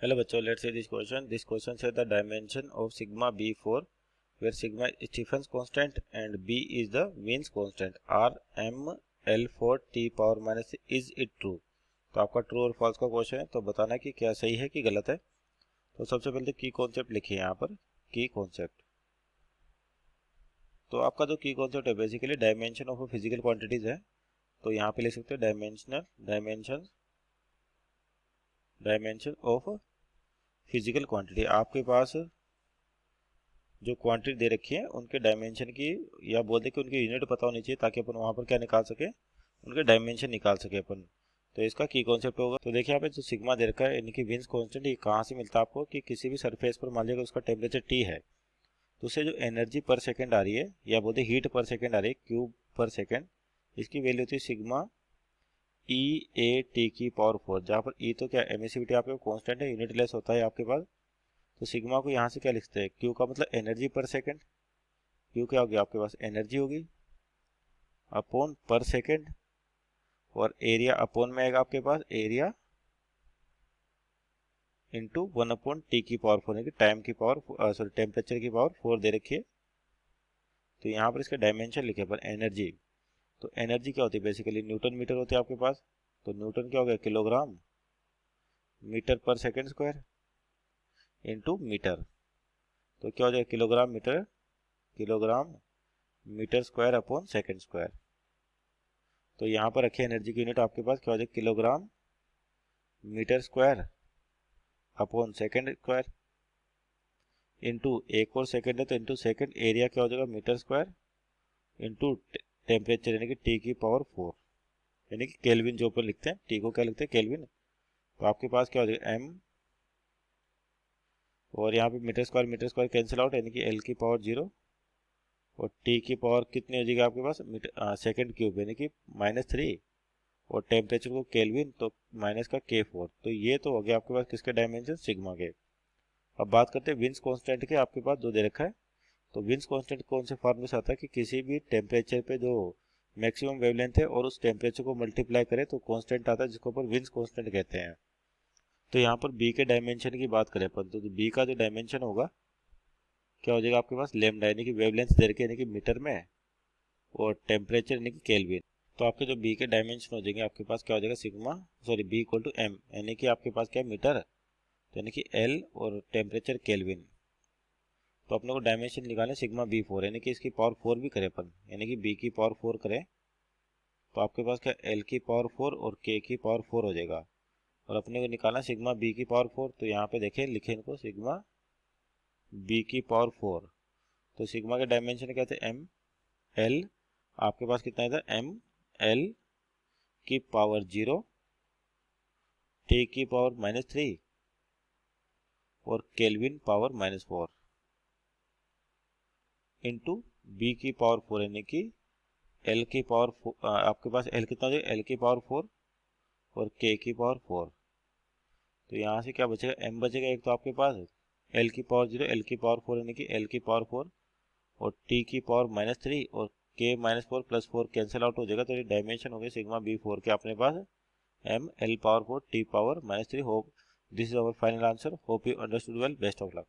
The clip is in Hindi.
Hello bachcho, let's see this question. This question says the dimension of sigma b4 where sigma is Stephen's constant and b is the Wien's constant are m l4 t power minus is it true। तो आपका ट्रू और फॉल्स का क्वेश्चन है, तो बताना है कि क्या सही है कि गलत है। तो सबसे पहले की कॉन्सेप्ट लिखिए यहाँ पर, की कॉन्सेप्ट। तो आपका जो की कॉन्सेप्ट है basically dimension of physical quantities है। तो यहाँ पे लिख सकते हैं डायमेंशन ऑफ फिजिकल क्वांटिटी। आपके पास जो क्वांटिटी दे रखी है उनके डायमेंशन की, या बोल दे कि उनकी यूनिट पता होनी चाहिए ताकि अपन वहाँ पर क्या निकाल सके, उनके डायमेंशन निकाल सके अपन। तो इसका की कॉन्सेप्ट होगा। तो देखिए यहाँ पे जो सिग्मा दे रखा है यानी कि विंस कांस्टेंट, ये कहाँ से मिलता है आपको कि किसी भी सरफेस पर मान लीजिएगा उसका टेम्परेचर टी है, तो उससे जो एनर्जी पर सेकेंड आ रही है या बोलते हीट पर सेकेंड आ रही है क्यूब पर सेकेंड, इसकी वैल्यू होती है सिग्मा ई ए टी की पावर 4, जहाँ पर ई तो क्या एमिसिविटी आपके कॉन्स्टेंट है, यूनिट लेस होता है आपके पास। तो सिग्मा को यहाँ से क्या लिखते हैं, क्यू का मतलब एनर्जी पर सेकेंड, क्यू क्या होगी आपके पास एनर्जी होगी अपॉन पर सेकेंड, और एरिया अपॉन में आएगा आपके पास एरिया इंटू 1 अपॉन टी की पावर 4 यानी टाइम की पावर सॉरी टेम्परेचर की पावर 4 दे रखी है। तो यहाँ पर इसका डायमेंशन लिखे पर एनर्जी। तो एनर्जी क्या होती है बेसिकली न्यूटन मीटर होती है आपके पास। तो न्यूटन क्या हो गया kilogram metre per second square into metre. तो क्या हो जाएगा kilogram metre square upon second square. तो यहाँ पर रखिए एनर्जी की यूनिट आपके पास क्या हो जाएगा kilogram metre square upon second square into एक और सेकेंड है तो इंटू सेकेंड एरिया क्या हो जाएगा मीटर स्क्वायर इंटू टेम्परेचर यानी कि टी की पावर 4 यानी कि केल्विन, जो ऊपर लिखते हैं टी को क्या लिखते हैं केल्विन। तो आपके पास क्या हो जाएगा एम, और यहाँ पे मीटर स्क्वायर कैंसिल आउट यानी कि एल की पावर 0 और टी की पावर कितनी हो जाएगी आपके पास सेकेंड क्यूब यानी कि -3 और टेम्परेचर को केल्विन तो माइनस का K4। तो ये तो हो गया आपके पास किसके डायमेंशन सिग्मा के। अब बात करते हैं विंस कांस्टेंट के। आपके पास दो दे रखा है, तो विंस कांस्टेंट कौन से फॉर्मूले से आता है कि किसी भी टेम्परेचर पे जो मैक्सिमम वेवलेंथ है और उस टेम्परेचर को मल्टीप्लाई करे तो कांस्टेंट आता है जिसको अपन विंस कांस्टेंट कहते हैं। तो यहाँ पर बी के डायमेंशन की बात करें अपन, तो बी का जो डायमेंशन होगा क्या हो जाएगा आपके पास लेमडा यानी कि वेवलेंथ दे रखे यानी कि मीटर में और टेम्परेचर यानी कि केल्विन। तो आपके जो बी के डायमेंशन हो जाएंगे आपके पास क्या हो जाएगा sigma sorry B equal to M यानी कि आपके पास क्या है मीटर, तो यानी कि एल और टेम्परेचर केल्विन। तो अपने को डायमेंशन निकालें सिग्मा बी4 यानी कि इसकी पावर 4 भी करें अपन यानी कि बी की पावर 4 करें तो आपके पास क्या एल की पावर 4 और के की पावर 4 हो जाएगा। और अपने को निकालना सिग्मा बी की पावर 4, तो यहाँ पे देखें लिखे इनको सिग्मा बी की पावर 4। तो सिग्मा के डायमेंशन क्या थे एम एल, आपके पास कितना था एम एल की पावर 0 टी की पावर -3 और केल्विन पावर -4 इंटू बी की पावर 4 यानी कि एल की पावर आपके पास एल कितना हो जाएगा एल की पावर 4 और के की पावर 4। तो यहाँ से क्या बचेगा एम बचेगा एक, तो आपके पास एल की पावर 0 एल की पावर 4 यानी कि एल की पावर 4 और टी की पावर -3 और के -4 + 4 कैंसिल आउट हो जाएगा। तो ये डायमेंशन हो गया सिग्मा बी4 के अपने पास M L power 4 T power -3। Hope this is our final answer. Hope you understood well. Best of luck.